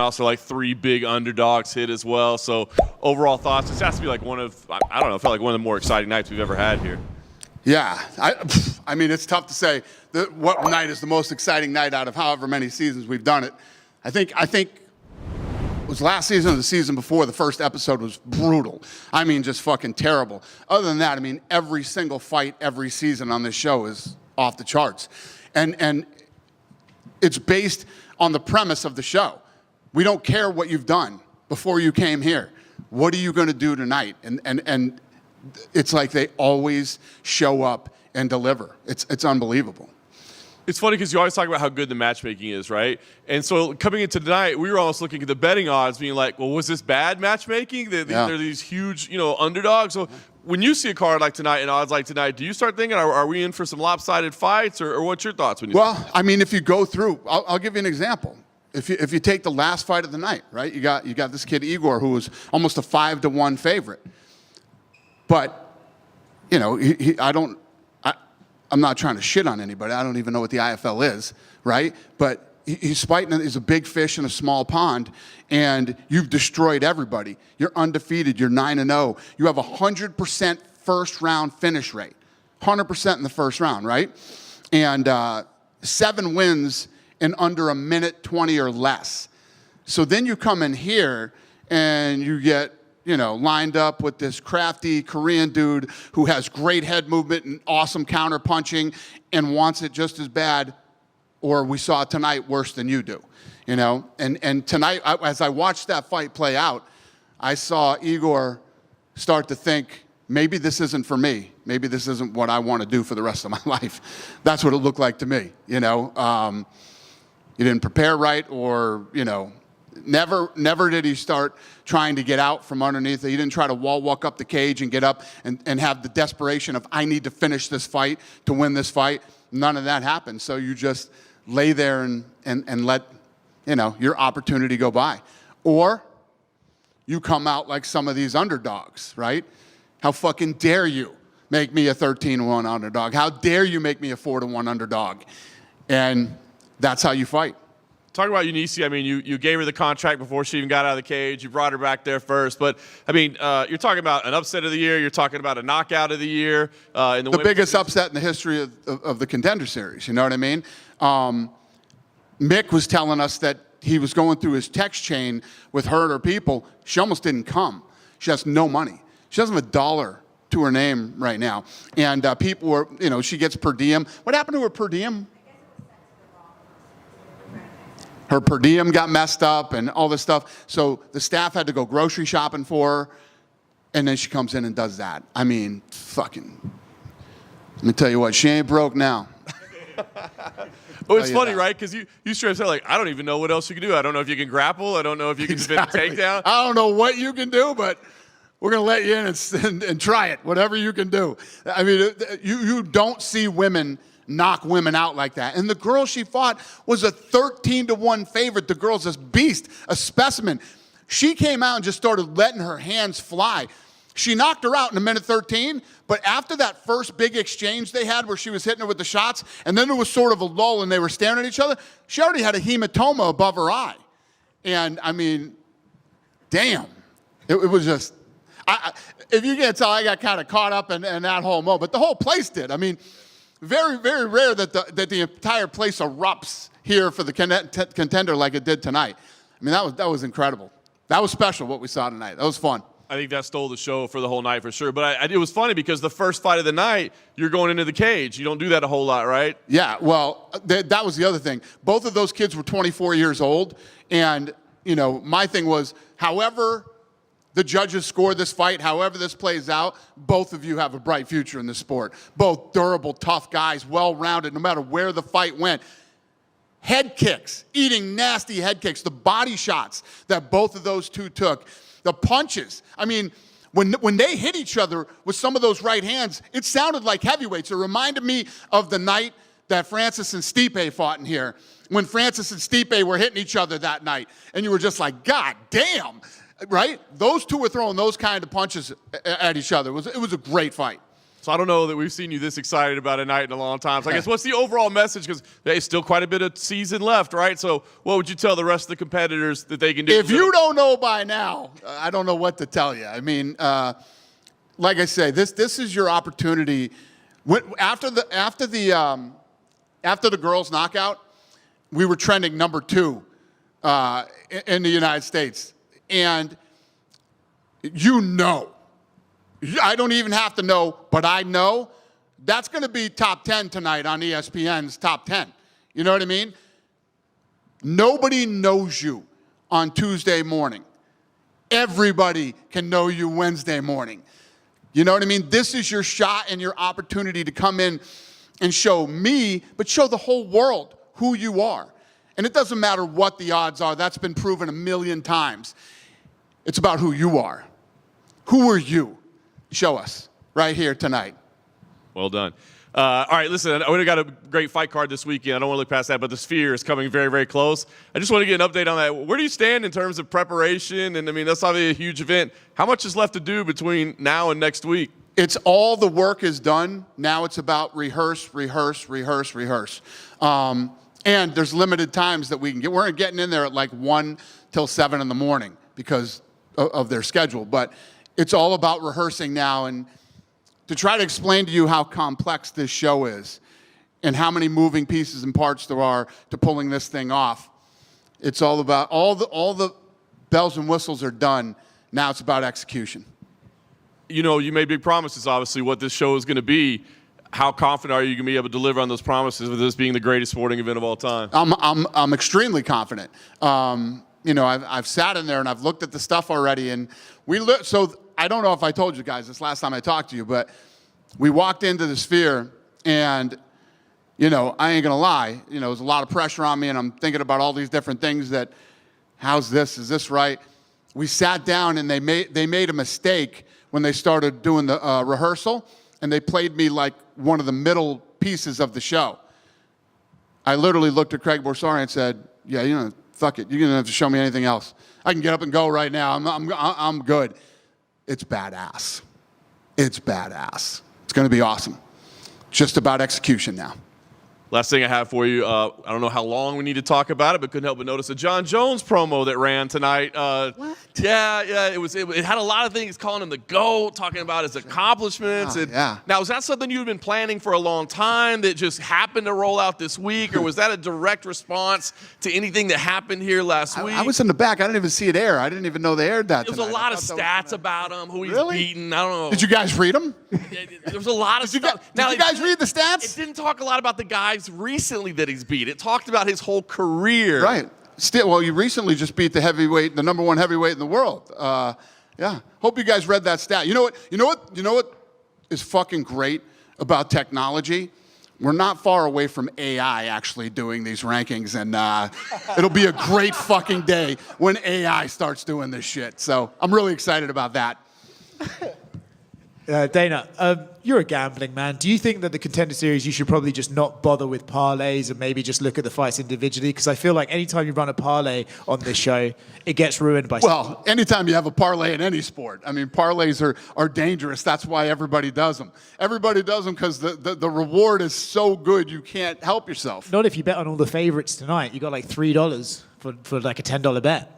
also like 3 big underdogs hit as well. So overall thoughts, this has to be like one of, I don't know, felt like one of the more exciting nights we've ever had here. Yeah, I mean, it's tough to say what night is the most exciting night out of however many seasons we've done it. I think it was last season or the season before, the first episode was brutal. I mean, just fucking terrible. Other than that, I mean, every single fight every season on this show is off the charts. And it's based on the premise of the show. We don't care what you've done before you came here. What are you going to do tonight? And it's like they always show up and deliver. It's unbelievable. It's funny because you always talk about how good the matchmaking is, right? And so coming into tonight, we were almost looking at the betting odds, being like, well, was this bad matchmaking? They're these huge, underdogs. So when you see a card like tonight and odds like tonight, do you start thinking, are we in for some lopsided fights, or what's your thoughts when you? Well, I mean, if you go through, I'll give you an example. If you take the last fight of the night, right? You got this kid Igor, who was almost a 5-1 favorite, but I'm not trying to shit on anybody. I don't even know what the IFL is, right? But he's fighting. He's a big fish in a small pond, and you've destroyed everybody. You're undefeated. You're 9-0. You have 100% first round finish rate, 100% in the first round, right? And 7 wins in under 1:20 or less. So then you come in here and you get lined up with this crafty Korean dude who has great head movement and awesome counter punching and wants it just as bad, or we saw tonight, worse than you do, And tonight, as I watched that fight play out, I saw Igor start to think, maybe this isn't for me. Maybe this isn't what I want to do for the rest of my life. That's what it looked like to me, You didn't prepare right, or, Never did he start trying to get out from underneath it. He didn't try to walk up the cage and get up and have the desperation of, I need to finish this fight to win this fight. None of that happened. So you just lay there and let your opportunity go by. Or you come out like some of these underdogs, right? How fucking dare you make me a 13-1 underdog? How dare you make me a 4-1 underdog? And that's how you fight. Talk about Eunice. I mean, you gave her the contract before she even got out of the cage. You brought her back there first. But, I mean, you're talking about an upset of the year. You're talking about a knockout of the year. In the biggest upset in the history of the Contender Series. You know what I mean? Mick was telling us that he was going through his text chain with her and her people. She almost didn't come. She has no money. She doesn't have $1 to her name right now. And people were, she gets per diem. What happened to her per diem? Her per diem got messed up and all this stuff. So the staff had to go grocery shopping for her. And then she comes in and does that. I mean, fucking, let me tell you what, she ain't broke now. Well, it's funny, right? Because you straight up said, like, I don't even know what else you can do. I don't know if you can grapple. I don't know if you can defend a takedown. I don't know what you can do, but we're going to let you in and try it, whatever you can do. I mean, you don't see women knock women out like that. And the girl she fought was a 13-1 favorite. The girl's this beast, a specimen. She came out and just started letting her hands fly. She knocked her out in 1:13, but after that first big exchange they had where she was hitting her with the shots, and then there was sort of a lull and they were staring at each other, she already had a hematoma above her eye. And, I mean, damn. It was just, if you can't tell, I got kind of caught up in that whole moment. But the whole place did. I mean, very, very rare that the entire place erupts here for the Contender like it did tonight. I mean, that was incredible. That was special, what we saw tonight. That was fun. I think that stole the show for the whole night for sure. But it was funny because the first fight of the night, you're going into the cage. You don't do that a whole lot, right? Yeah, well, that was the other thing. Both of those kids were 24 years old. And, my thing was, however the judges score this fight, however this plays out, both of you have a bright future in this sport. Both durable, tough guys, well-rounded, no matter where the fight went. Head kicks, eating nasty head kicks, the body shots that both of those two took, the punches. I mean, when they hit each other with some of those right hands, it sounded like heavyweights. It reminded me of the night that Francis and Stipe fought in here, when Francis and Stipe were hitting each other that night. And you were just like, God damn. Right? Those two were throwing those kind of punches at each other. It was a great fight. So I don't know that we've seen you this excited about a night in a long time. So I guess what's the overall message? Because there's still quite a bit of season left, right? So what would you tell the rest of the competitors that they can do? If you don't know by now, I don't know what to tell you. I mean, like I say, this is your opportunity. After the girls' knockout, we were trending number 2 in the United States, and I don't even have to know, but I know that's going to be top 10 tonight on ESPN's top 10. You know what I mean? Nobody knows you on Tuesday morning. Everybody can know you Wednesday morning. You know what I mean? This is your shot and your opportunity to come in and show me, but show the whole world who you are. And it doesn't matter what the odds are. That's been proven a million times. It's about who you are. Who are you? Show us right here tonight. Well done. All right, listen, we got a great fight card this weekend. I don't want to look past that, but the Sphere is coming very, very close. I just want to get an update on that. Where do you stand in terms of preparation? And, I mean, that's obviously a huge event. How much is left to do between now and next week? It's all the work is done. Now it's about rehearse. And there's limited times that we can get. We're getting in there at like 1 till 7 in the morning because of their schedule. But it's all about rehearsing now. And to try to explain to you how complex this show is and how many moving pieces and parts there are to pulling this thing off, it's all about all the bells and whistles are done. Now it's about execution. You know, you made big promises, obviously, what this show is going to be. How confident are you going to be able to deliver on those promises with this being the greatest sporting event of all time? I'm extremely confident. You know, I've sat in there and I've looked at the stuff already, and so I don't know if I told you guys this last time I talked to you, but we walked into the Sphere, and you know, I ain't gonna lie, you know, there's a lot of pressure on me, and I'm thinking about all these different things that, how's this? Is this right? We sat down, and they made a mistake when they started doing the rehearsal, and they played me like one of the middle pieces of the show. I literally looked at Craig Borsari and said, "Yeah, you know, fuck it. You're gonna have to show me anything else. I can get up and go right now. I'm good." It's badass. It's badass. It's gonna be awesome. Just about execution now. Last thing I have for you, I don't know how long we need to talk about it, but couldn't help but notice a Jon Jones promo that ran tonight. What? Yeah, it had a lot of things calling him the GOAT, talking about his accomplishments. Yeah. Now, was that something you'd been planning for a long time that just happened to roll out this week, or was that a direct response to anything that happened here last week? I was in the back. I didn't even see it air. I didn't even know they aired that There was tonight. a lot of stats about him, who he's beaten. I don't know. Did you guys read them? There was a lot of stuff. Did you guys read the stats? It didn't talk a lot about the guys recently that he's beat. It talked about his whole career. Right. Still, well, you recently just beat the number 1 heavyweight in the world. Yeah. Hope you guys read that stat. You know what is fucking great about technology? We're not far away from AI actually doing these rankings, and it'll be a great fucking day when AI starts doing this shit. So I'm really excited about that. Dana, you're a gambling man. Do you think that the Contender Series, you should probably just not bother with parlays and maybe just look at the fights individually? Because I feel like anytime you run a parlay on this show, it gets ruined by... Well, anytime you have a parlay in any sport. I mean, parlays are dangerous. That's why everybody does them. Everybody does them because the reward is so good you can't help yourself. Not if you bet on all the favorites tonight. You got like $3 for like a $10 bet.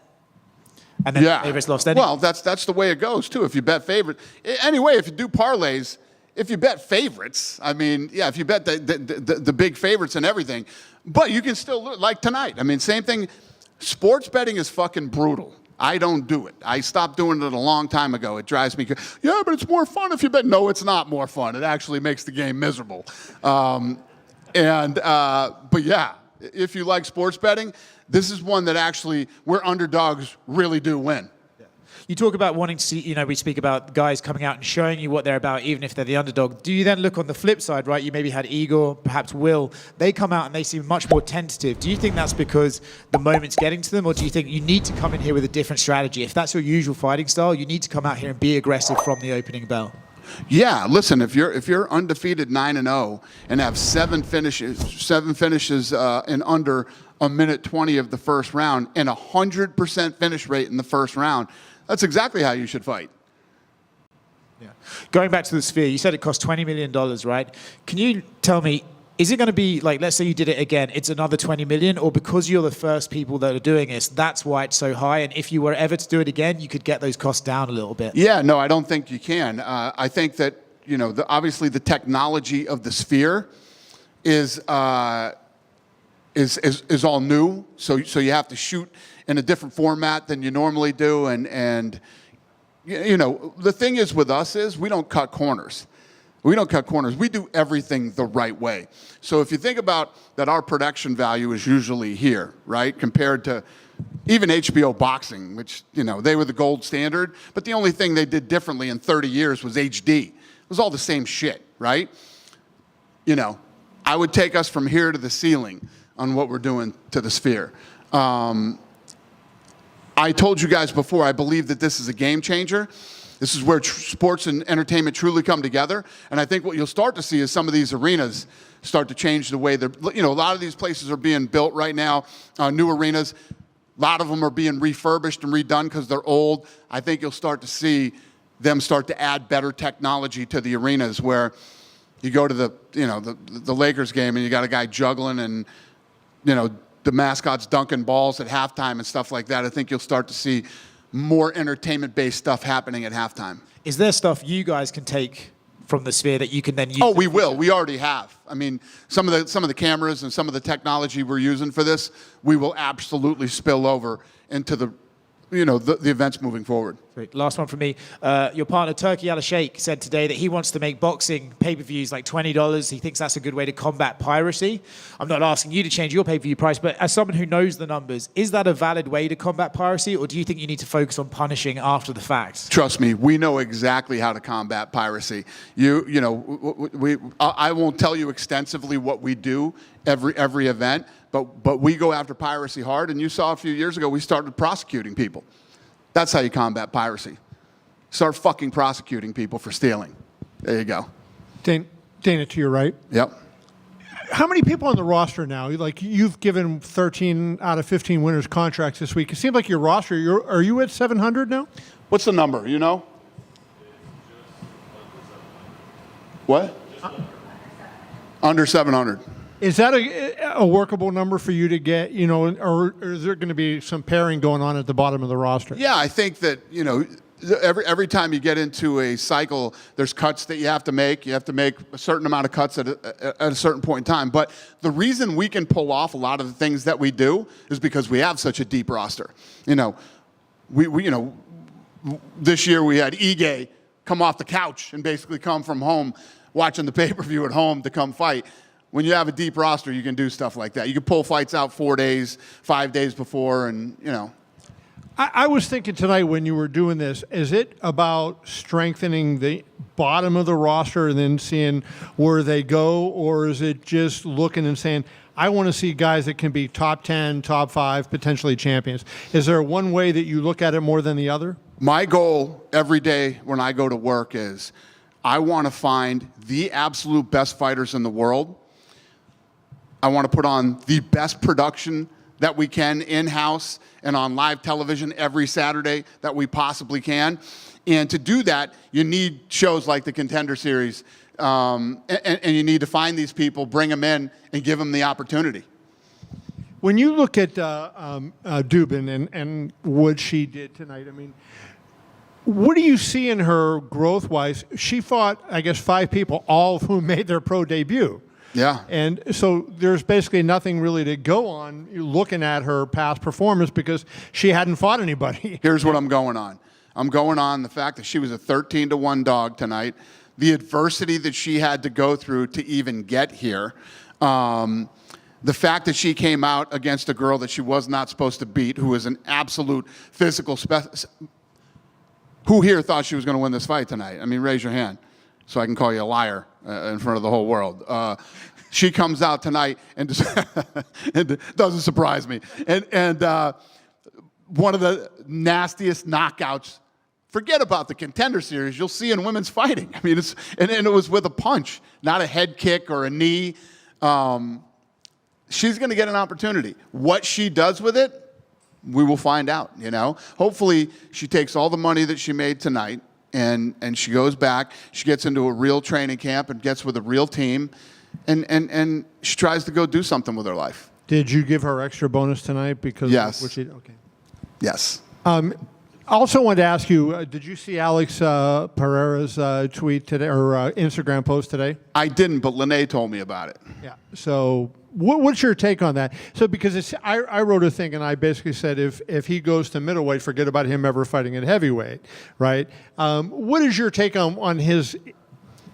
And then favorites lost anyway. Well, that's the way it goes, too. If you bet favorites. Anyway, if you do parlays, if you bet favorites, I mean, yeah, if you bet the big favorites and everything, but you can still, like tonight. I mean, same thing. Sports betting is fucking brutal. I don't do it. I stopped doing it a long time ago. It drives me crazy. Yeah, but it's more fun if you bet. No, it's not more fun. It actually makes the game miserable. But yeah, if you like sports betting, this is one that actually where underdogs really do win. You talk about wanting to see, we speak about guys coming out and showing you what they're about, even if they're the underdog. Do you then look on the flip side, right? You maybe had Igor, perhaps Will. They come out and they seem much more tentative. Do you think that's because the moment's getting to them, or do you think you need to come in here with a different strategy? If that's your usual fighting style, you need to come out here and be aggressive from the opening bell. Yeah, listen, if you're undefeated 9-0 and have seven finishes in under a minute 20 of the first round and 100% finish rate in the first round, that's exactly how you should fight. Yeah. Going back to the Sphere, you said it cost $20 million, right? Can you tell me, is it going to be like, let's say you did it again, it's another 20 million, or because you're the first people that are doing this, that's why it's so high? And if you were ever to do it again, you could get those costs down a little bit? Yeah, no, I don't think you can. I think that, obviously the technology of the Sphere is all new. So you have to shoot in a different format than you normally do. And the thing is with us is we don't cut corners. We don't cut corners. We do everything the right way. So if you think about that, our production value is usually here, right? Compared to even HBO boxing, which, they were the gold standard. But the only thing they did differently in 30 years was HD. It was all the same shit, right? I would take us from here to the ceiling on what we're doing to the Sphere. I told you guys before, I believe that this is a game changer. This is where sports and entertainment truly come together. And I think what you'll start to see is some of these arenas start to change the way they're, a lot of these places are being built right now, new arenas. A lot of them are being refurbished and redone because they're old. I think you'll start to see them start to add better technology to the arenas where you go to the Lakers game and you got a guy juggling and, the mascot's dunking balls at halftime and stuff like that. I think you'll start to see more entertainment-based stuff happening at halftime. Is there stuff you guys can take from the Sphere that you can then use? Oh, we will. We already have. I mean, some of the cameras and some of the technology we're using for this, we will absolutely spill over into the events moving forward. Great. Last one from me. Your partner, Turkey Al-Sheikh, said today that he wants to make boxing pay-per-views like $20. He thinks that's a good way to combat piracy. I'm not asking you to change your pay-per-view price, but as someone who knows the numbers, is that a valid way to combat piracy, or do you think you need to focus on punishing after the fact? Trust me, we know exactly how to combat piracy. I won't tell you extensively what we do every event, but we go after piracy hard, and you saw a few years ago we started prosecuting people. That's how you combat piracy. Start fucking prosecuting people for stealing. There you go. Dana, to your right. Yep. How many people on the roster now? Like, you've given 13 out of 15 winners contracts this week. It seems like your roster, are you at 700 now? What's the number, What? Under 700. Is that a workable number for you to get, or is there going to be some pairing going on at the bottom of the roster? Yeah, I think that, every time you get into a cycle, there's cuts that you have to make. You have to make a certain amount of cuts at a certain point in time. But the reason we can pull off a lot of the things that we do is because we have such a deep roster. This year we had Ige come off the couch and basically come from home, watching the pay-per-view at home to come fight. When you have a deep roster, you can do stuff like that. You can pull fights out 4 days, 5 days before, and, I was thinking tonight when you were doing this, is it about strengthening the bottom of the roster and then seeing where they go, or is it just looking and saying, I want to see guys that can be top 10, top 5, potentially champions? Is there one way that you look at it more than the other? My goal every day when I go to work is I want to find the absolute best fighters in the world. I want to put on the best production that we can in-house and on live television every Saturday that we possibly can. And to do that, you need shows like the Contender Series, and you need to find these people, bring them in, and give them the opportunity. When you look at Dubin and what she did tonight, I mean, what do you see in her growth-wise? She fought, I guess, 5 people, all of whom made their pro debut. Yeah. And so there's basically nothing really to go on looking at her past performance because she hadn't fought anybody. Here's what I'm going on. I'm going on the fact that she was a 13-1 dog tonight, the adversity that she had to go through to even get here, the fact that she came out against a girl that she was not supposed to beat, who is an absolute physical Who here thought she was going to win this fight tonight? I mean, raise your hand so I can call you a liar in front of the whole world. She comes out tonight and it doesn't surprise me. And one of the nastiest knockouts. Forget about the Contender Series. You'll see in women's fighting. I mean, and it was with a punch, not a head kick or a knee. She's going to get an opportunity. What she does with it, we will find out. Hopefully, she takes all the money that she made tonight And she goes back. She gets into a real training camp and gets with a real team, and she tries to go do something with her life. Did you give her extra bonus tonight? Because Yes. Okay. Yes. Also wanted to ask you, did you see Alex Pereira's tweet today or Instagram post today? I didn't, but Lene told me about it. Yeah. So what's your take on that? So because I wrote a thing and I basically said if he goes to middleweight, forget about him ever fighting at heavyweight, right? What is your take on his?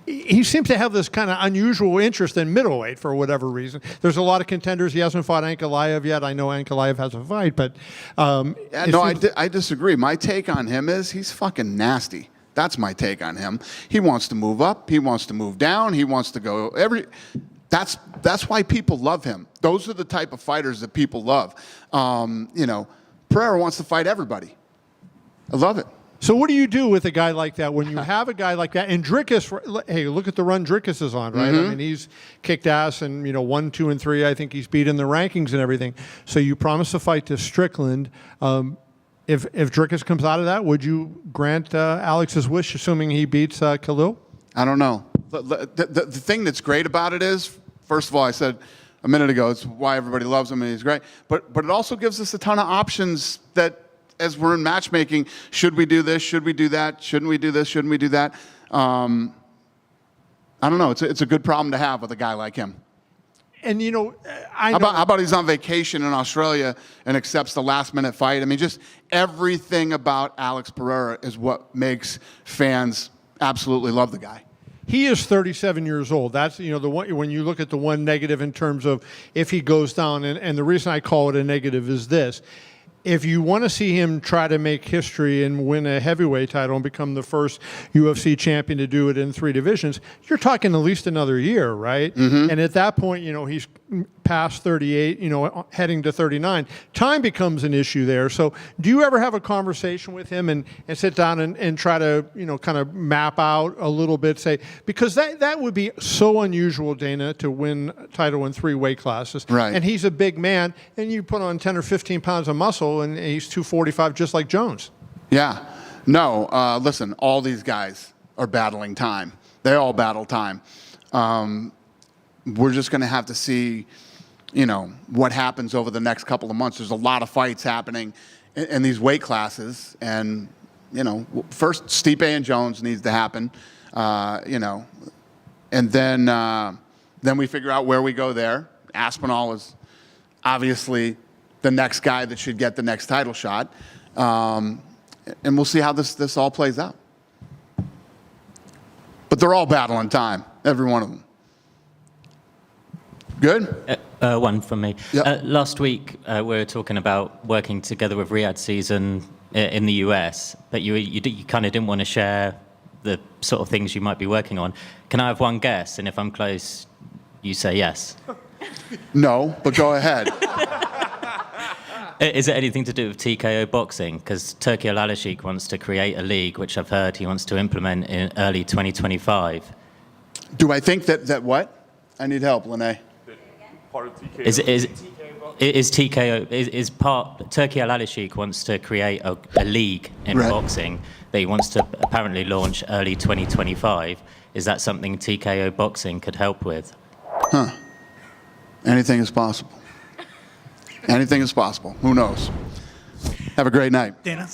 He seems to have this kind of unusual interest in middleweight for whatever reason. There's a lot of contenders. He hasn't fought Ankalaev yet. I know Ankalaev has a fight, but I disagree. My take on him is he's fucking nasty. That's my take on him. He wants to move up. He wants to move down. He wants to go That's why people love him. Those are the type of fighters that people love. Pereira wants to fight everybody. I love it. So what do you do with a guy like that when you have a guy like that? And Dricus, hey, look at the run Dricus is on, right? I mean, he's kicked ass and, 1, 2, and 3. I think he's beat in the rankings and everything. So you promise a fight to Strickland. If Dricus comes out of that, would you grant Alex's wish, assuming he beats Khalil? I don't know. The thing that's great about it is, first of all, I said a minute ago, it's why everybody loves him and he's great. But it also gives us a ton of options that, as we're in matchmaking, should we do this? Should we do that? Shouldn't we do this? Shouldn't we do that? I don't know. It's a good problem to have with a guy like him. And, I know. How How about he's on vacation in Australia and accepts the last-minute fight? I mean, just everything about Alex Pereira is what makes fans absolutely love the guy. He is 37 years old. That's, the one, when you look at the one negative in terms of if he goes down, and the reason I call it a negative is this. If you want to see him try to make history and win a heavyweight title and become the first UFC champion to do it in 3 divisions, you're talking at least another year, right? And at that point, he's past 38, heading to 39. Time becomes an issue there. So do you ever have a conversation with him and sit down and try to, kind of map out a little bit, say, because that would be so unusual, Dana, to win a title in 3 weight classes. Right. And he's a big man, and you put on 10 or 15 pounds of muscle, and he's 245 just like Jones. Yeah. No, listen, all these guys are battling time. They all battle time. We're just going to have to see, what happens over the next couple of months. There's a lot of fights happening in these weight classes. And, first Stipe and Jones needs to happen, and then we figure out where we go there. Aspinall is obviously the next guy that should get the next title shot. And we'll see how this all plays out. But they're all battling time, every one of them. Good? One from me. Yep. Last week, we were talking about working together with Reage season in the US, but you kind of didn't want to share the sort of things you might be working on. Can I have one guess? And if I'm close, you say yes. No, but go ahead. Is it anything to do with TKO boxing? Because Turki Al-Alashik wants to create a league, which I've heard he wants to implement in early 2025. Do I think that what? I need help, Lene. Part of TKO. Turki Al-Alashik wants to create a league in Right. boxing that he wants to apparently launch early 2025. Is that something TKO boxing could help with? Anything is possible. Anything is possible. Who knows? Have a great night. Dana.